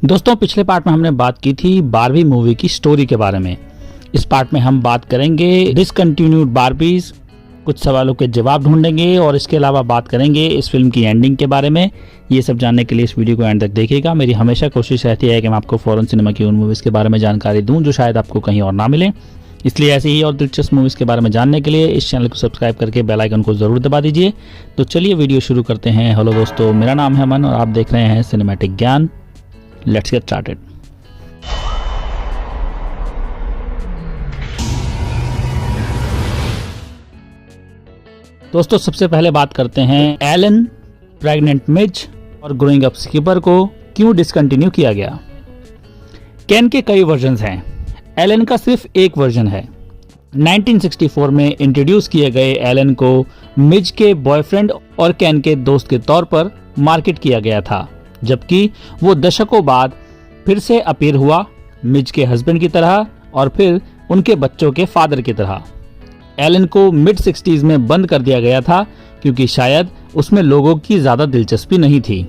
दोस्तों, पिछले पार्ट में हमने बात की थी बारबी मूवी की स्टोरी के बारे में। इस पार्ट में हम बात करेंगे डिसकंटिन्यूड बारबीज, कुछ सवालों के जवाब ढूंढेंगे और इसके अलावा बात करेंगे इस फिल्म की एंडिंग के बारे में। ये सब जानने के लिए इस वीडियो को एंड तक देखिएगा। मेरी हमेशा कोशिश रहती है कि मैं आपको फॉरेन सिनेमा की उन मूवीज़ के बारे में जानकारी दूं जो शायद आपको कहीं और ना मिले। इसलिए ऐसे ही और दिलचस्प मूवीज़ के बारे में जानने के लिए इस चैनल को सब्सक्राइब करके बेल आइकन को ज़रूर दबा दीजिए। तो चलिए वीडियो शुरू करते हैं। हेलो दोस्तों, मेरा नाम है अमन और आप देख रहे हैं सिनेमैटिक ज्ञान। Let's get started. दोस्तों, सबसे पहले बात करते हैं एलन, प्रेग्नेंट मिज और ग्रोइंग अप स्कीपर को क्यों डिसकंटिन्यू किया गया। केन के कई वर्जन्स हैं, एलन का सिर्फ एक वर्जन है। 1964 में इंट्रोड्यूस किए गए एलन को मिज के बॉयफ्रेंड और केन के दोस्त के तौर पर मार्केट किया गया था, जबकि वो दशकों बाद फिर से अपीयर हुआ मिज के हस्बैंड की तरह और फिर उनके बच्चों के फादर की तरह। एलन को मिड 60s में बंद कर दिया गया था क्योंकि शायद उसमें लोगों की ज्यादा दिलचस्पी नहीं थी।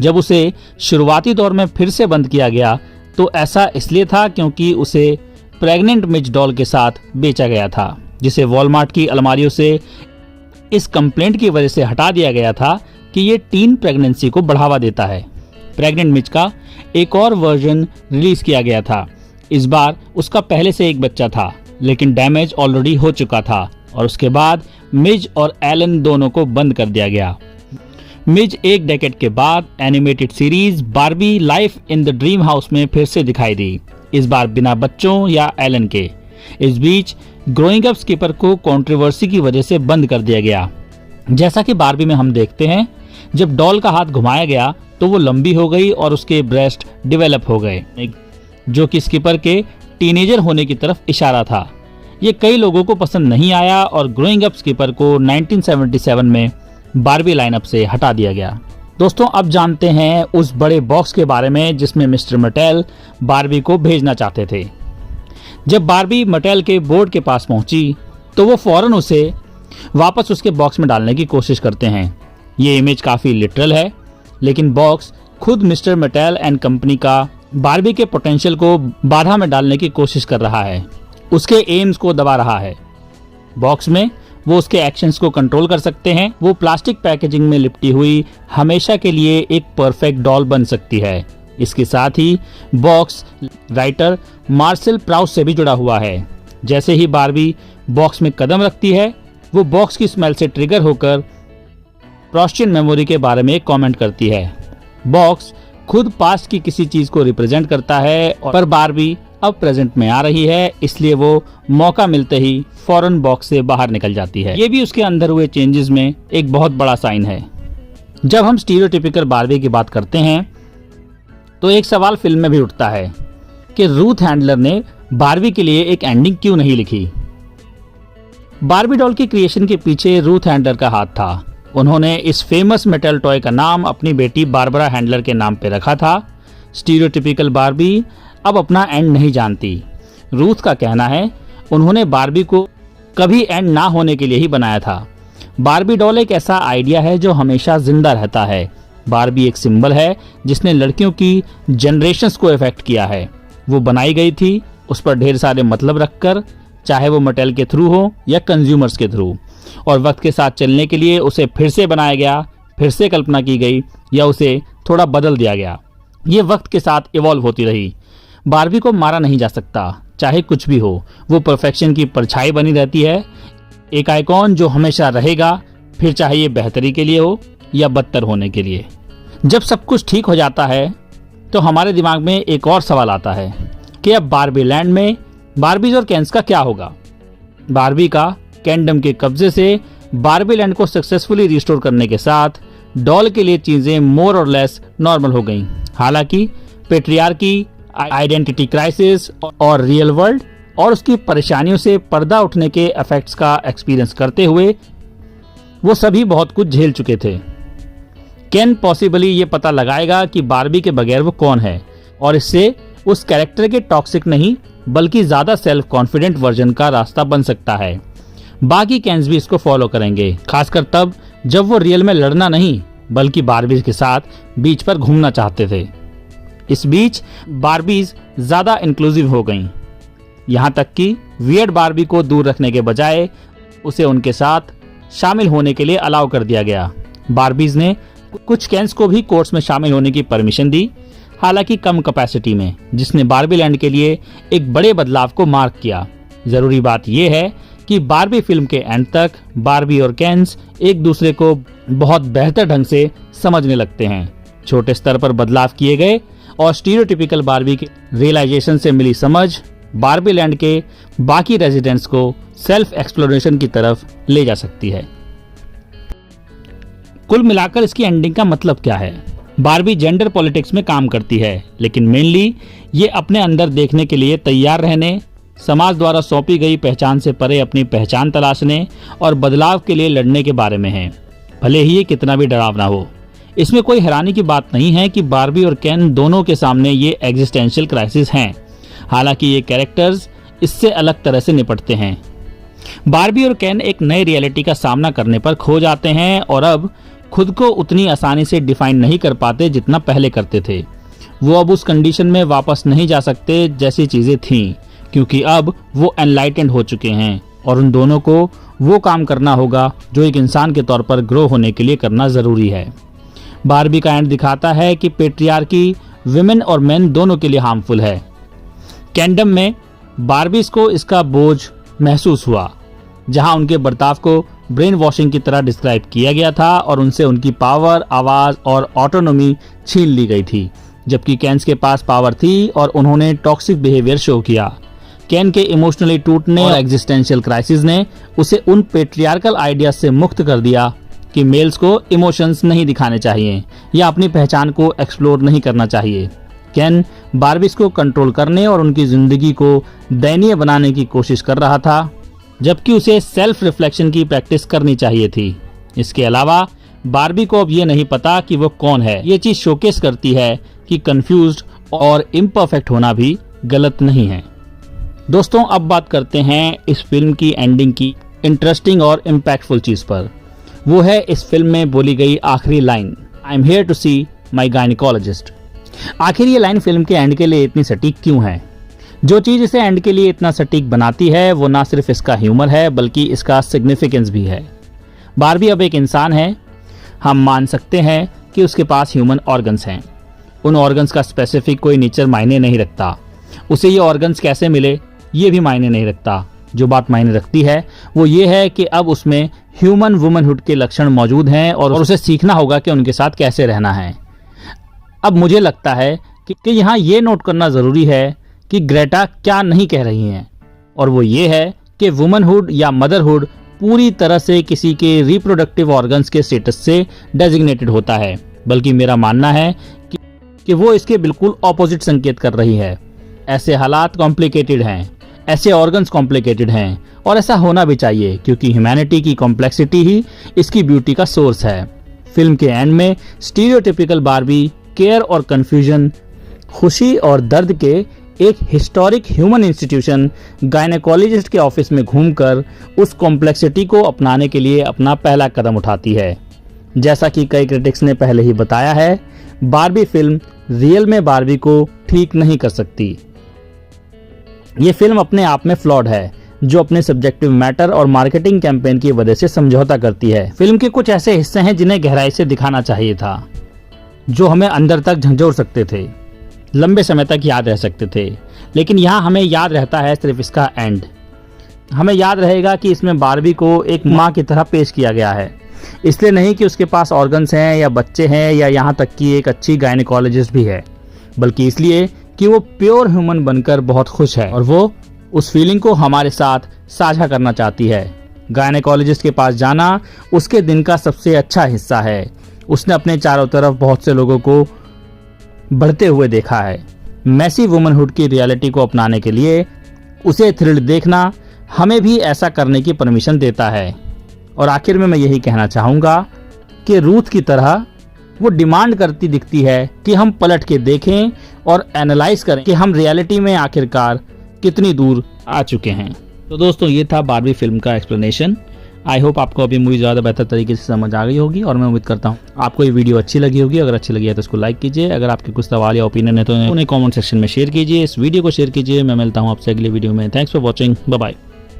जब उसे शुरुआती दौर में फिर से बंद किया गया तो ऐसा इसलिए था क्योंकि उसे प्रेग्नेंट मिज डॉल के साथ बेचा गया था, जिसे वॉलमार्ट की अलमारियों से इस कंप्लेंट की वजह से हटा दिया गया था कि ये टीन प्रेगनेंसी को बढ़ावा देता है। प्रेग्नेंट मिज का एक और वर्जन रिलीज किया गया था। इस बार उसका पहले से एक बच्चा था, लेकिन डैमेज ऑलरेडी हो चुका था और उसके बाद मिज और एलन दोनों को बंद कर दिया गया। मिज एक डेकेड के बाद animated series Barbie life in the dream house में फिर से दिखाई दी, इस बार बिना बच्चों या एलन के। इस बीच ग्रोइंग अप स्कीपर को कंट्रोवर्सी की वजह से बंद कर दिया गया। जैसा कि बारबी में हम देखते हैं, जब डॉल का हाथ घुमाया गया तो वो लंबी हो गई और उसके ब्रेस्ट डेवलप हो गए, जो कि स्कीपर के टीनेजर होने की तरफ इशारा था। ये कई लोगों को पसंद नहीं आया और ग्रोइंग अप स्कीपर को 1977 में बारबी लाइनअप से हटा दिया गया। दोस्तों, अब जानते हैं उस बड़े बॉक्स के बारे में जिसमें मिस्टर मटेल बारबी को भेजना चाहते थे। जब बारबी मटेल के बोर्ड के पास पहुंची तो वो फौरन उसे वापस उसके बॉक्स में डालने की कोशिश करते हैं। ये इमेज काफी लिटरल है, लेकिन बॉक्स खुद मिस्टर मटेल एंड कंपनी का बारबी के पोटेंशियल को बाधा में डालने की कोशिश कर रहा है, उसके एम्स को दबा रहा है। बॉक्स में वो उसके एक्शंस को कंट्रोल कर सकते हैं। वो प्लास्टिक पैकेजिंग में लिपटी हुई हमेशा के लिए एक परफेक्ट डॉल बन सकती है। इसके साथ ही बॉक्स राइटर मार्सेल प्राउस से भी जुड़ा हुआ है। जैसे ही बारबी बॉक्स में कदम रखती है, वो बॉक्स की स्मेल से ट्रिगर होकर प्रोस्टियन मेमोरी के बारे में कमेंट करती है। बॉक्स खुद पास्ट की किसी चीज को रिप्रेजेंट करता है, पर बारबी अब प्रेजेंट में आ रही है, इसलिए वो मौका मिलते ही फौरन बॉक्स से बाहर निकल जाती है। ये भी उसके अंदर हुए चेंजेस में एक बहुत बड़ा साइन है। जब हम स्टीरियोटिपिकल बारबी की बात करते हैं तो एक सवाल फिल्म में भी उठता है कि रूथ हैंडलर ने बारबी के लिए एक एंडिंग क्यों नहीं लिखी। बारबी डॉल की क्रिएशन के पीछे रूथ हैंडलर का हाथ था। उन्होंने इस फेमस मेटल टॉय का नाम अपनी बेटी बारबरा हैंडलर के नाम पे रखा था। स्टीरियोटिपिकल बारबी अब अपना एंड नहीं जानती। रूथ का कहना है उन्होंने बारबी को कभी एंड ना होने के लिए ही बनाया था। बारबी डॉल एक ऐसा आइडिया है जो हमेशा जिंदा रहता है। बारबी एक सिंबल है जिसने लड़कियों की जनरेशंस को इफेक्ट किया है। वो बनाई गई थी उस पर ढेर सारे मतलब रखकर, चाहे वो मटेल के थ्रू हो या कंज्यूमर्स के थ्रू, और वक्त के साथ चलने के लिए उसे फिर से बनाया गया, फिर से कल्पना की गई या उसे थोड़ा बदल दिया गया। ये वक्त के साथ इवॉल्व होती रही। बारबी को मारा नहीं जा सकता, चाहे कुछ भी हो। वो परफेक्शन की परछाई बनी रहती है, एक आइकॉन जो हमेशा रहेगा, फिर चाहे ये बेहतरी के लिए हो या बदतर होने के लिए। जब सब कुछ ठीक हो जाता है तो हमारे दिमाग में एक और सवाल आता है कि अब बारबी लैंड में बारबीज और केन्स का क्या होगा। बारबी का कैंडम के कब्जे से बारबी लैंड को सक्सेसफुली रिस्टोर करने के साथ डॉल के लिए चीजें मोर और लेस नॉर्मल हो गईं। हालांकि पेट्रियार्की, आइडेंटिटी क्राइसिस और रियल वर्ल्ड और उसकी परेशानियों से पर्दा उठने के इफेक्ट्स का एक्सपीरियंस करते हुए वो सभी बहुत कुछ झेल चुके थे। केन पॉसिबली ये पता लगाएगा कि बारबी के बगैर वो कौन है और इससे उस कैरेक्टर के टॉक्सिक नहीं बल्कि ज्यादा सेल्फ कॉन्फिडेंट वर्जन का रास्ता बन सकता है। बाकी केन्स भी इसको फॉलो करेंगे, खासकर तब जब वो रियल में लड़ना नहीं बल्कि बारबी के साथ बीच पर घूमना चाहते थे। इस बीच बारबीज ज्यादा इंक्लूसिव हो गईं। यहाँ तक कि वियर्ड बारबी को दूर रखने के बजाय उसे उनके साथ शामिल होने के लिए अलाउ कर दिया गया। बारबीज ने कुछ केन्स को भी कोर्स में शामिल होने की परमिशन दी, हालांकि कम कैपेसिटी में, जिसने बारबी लैंड के लिए एक बड़े बदलाव को मार्क किया। जरूरी बात यह है कि बारबी फिल्म के एंड तक बारबी और केन्स एक दूसरे को बहुत बेहतर ढंग से समझने लगते हैं। छोटे स्तर पर बदलाव किए गए और स्टीरियोटिपिकल बारबी के रियलाइजेशन से मिली समझ बारबी लैंड के बाकी रेजिडेंट्स को सेल्फ एक्सप्लोरेशन की तरफ ले जा सकती है। कुल मिलाकर इसकी एंडिंग का मतलब क्या है? बारबी जेंडर पॉलिटिक्स में काम करती है, लेकिन मेनली ये अपने अंदर देखने के लिए तैयार रहने, समाज द्वारा सौंपी गई पहचान से परे अपनी पहचान तलाशने और बदलाव के लिए लड़ने के बारे में है, भले ही ये कितना भी डरावना हो। इसमें कोई हैरानी की बात नहीं है कि बारबी और केन दोनों के सामने ये एग्जिस्टेंशियल क्राइसिस हैं। हालांकि ये कैरेक्टर्स इससे अलग तरह से निपटते हैं। बारबी और केन एक नई रियलिटी का सामना करने पर खो जाते हैं और अब खुद को उतनी आसानी से डिफाइन नहीं कर पाते जितना पहले करते थे। वो अब उस कंडीशन में वापस नहीं जा सकते जैसी चीजें थीं, क्योंकि अब वो एनलाइटेंड हो चुके हैं और उन दोनों को वो काम करना होगा जो एक इंसान के तौर पर ग्रो होने के लिए करना जरूरी है। बारबी का एंड दिखाता है कि पेट्रियार्की विमेन और मेन दोनों के लिए हार्मफुल है। कैंडम में बारबीज को इसका बोझ महसूस हुआ, जहां उनके बर्ताव को ब्रेन वॉशिंग की तरह डिस्क्राइब किया गया था और उनसे उनकी पावर, आवाज और ऑटोनॉमी छीन ली गई थी, जबकि केन्स के पास पावर थी और उन्होंने टॉक्सिक बिहेवियर शो किया। केन के इमोशनली टूटने और एग्जिस्टेंशियल क्राइसिस ने उसे उन पेट्रियार्कल आइडियाज से मुक्त कर दिया कि मेल्स को इमोशंस नहीं दिखाने चाहिए या अपनी पहचान को एक्सप्लोर नहीं करना चाहिए। केन बारबीज को कंट्रोल करने और उनकी जिंदगी को दयनीय बनाने की कोशिश कर रहा था, जबकि उसे सेल्फ रिफ्लेक्शन की प्रैक्टिस करनी चाहिए थी। इसके अलावा बारबी को अब ये नहीं पता कि वो कौन है। ये चीज शोकेस करती है कि कंफ्यूज्ड और इम्परफेक्ट होना भी गलत नहीं है। दोस्तों, अब बात करते हैं इस फिल्म की एंडिंग की इंटरेस्टिंग और इम्पैक्टफुल चीज पर। वो है इस फिल्म में बोली गई आखिरी line, I am here to see my gynaecologist. आखिर ये लाइन फिल्म के एंड के लिए इतनी सटीक क्यों है? जो चीज इसे एंड के लिए इतना सटीक बनाती है वो ना सिर्फ इसका ह्यूमर है बल्कि इसका सिग्निफिकेंस भी है। बारबी अब एक इंसान है। हम मान सकते हैं कि उसके पास ह्यूमन ऑर्गन्स हैं। उन ऑर्गन्स का स्पेसिफिक कोई नेचर मायने नहीं रखता। उसे ये ऑर्गन्स कैसे मिले ये भी मायने नहीं रखता। जो बात मायने रखती है वो ये है कि अब उसमें ह्यूमन वुमनहुड के लक्षण मौजूद हैं और उसे सीखना होगा कि उनके साथ कैसे रहना है। अब मुझे लगता है कि यहाँ ये नोट करना जरूरी है कि ग्रेटा क्या नहीं कह रही हैं, और वो ये है कि वुमनहुड या मदरहुड पूरी तरह से किसी के रिप्रोडक्टिव ऑर्गन्स के स्टेटस से डेजिग्नेटेड होता है, बल्कि मेरा मानना है कि वो इसके बिल्कुल ऑपोजिट संकेत कर रही है। ऐसे हालात कॉम्प्लिकेटेड हैं, ऐसे ऑर्गन्स कॉम्प्लिकेटेड हैं और ऐसा होना भी चाहिए, क्योंकि ह्यूमैनिटी की कॉम्प्लेक्सिटी ही इसकी ब्यूटी का सोर्स है। फिल्म के एंड में स्टीरियोटिपिकल बारबी केयर और कंफ्यूजन, खुशी और दर्द के एक हिस्टोरिक ह्यूमन इंस्टीट्यूशन गायनेकोलॉजिस्ट के ऑफिस में घूमकर उस कॉम्प्लेक्सिटी को अपनाने के लिए अपना पहला कदम उठाती है। जैसा कि कई क्रिटिक्स ने पहले ही बताया है, बारबी फिल्म रियल में बारबी को ठीक नहीं कर सकती। ये फिल्म अपने आप में फ्लॉड है, जो अपने सब्जेक्टिव मैटर और मार्केटिंग कैंपेन की वजह से समझौता करती है। फिल्म के कुछ ऐसे हिस्से हैं जिन्हें गहराई से दिखाना चाहिए था, जो हमें अंदर तक झंझोर सकते थे, लंबे समय तक याद रह सकते थे, लेकिन यहाँ हमें याद रहता है सिर्फ इसका एंड। हमें याद रहेगा कि इसमें बारबी को एक माँ की तरह पेश किया गया है, इसलिए नहीं कि उसके पास ऑर्गन्स हैं या बच्चे हैं या यहाँ तक कि एक अच्छी गायनेकोलॉजिस्ट भी है, बल्कि इसलिए कि वो प्योर ह्यूमन बनकर बहुत खुश है और वो उस फीलिंग को हमारे साथ साझा करना चाहती है। गायनेकोलॉजिस्ट के पास जाना उसके दिन का सबसे अच्छा हिस्सा है। उसने अपने चारों तरफ बहुत से लोगों को बढ़ते हुए देखा है। मैसी वुमनहुड की रियलिटी को अपनाने के लिए उसे थ्रिल देखना हमें भी ऐसा करने की परमिशन देता है। और आखिर में मैं यही कहना चाहूँगा कि रूथ की तरह वो डिमांड करती दिखती है कि हम पलट के देखें और एनालाइज करें कि हम रियलिटी में आखिरकार कितनी दूर आ चुके हैं। तो दोस्तों, ये था बारबी फिल्म का एक्सप्लेनेशन। आई होप आपको अभी मूवी ज़्यादा बेहतर तरीके से समझ आ गई होगी और मैं उम्मीद करता हूँ आपको ये वीडियो अच्छी लगी होगी। अगर अच्छी लगी है तो इसको लाइक कीजिए, अगर आपके कुछ सवाल या ओपिनियन है तो उन्हें कमेंट सेक्शन में शेयर कीजिए, इस वीडियो को शेयर कीजिए। मैं मिलता हूँ आपसे अगले वीडियो में। Thanks for watching, bye bye.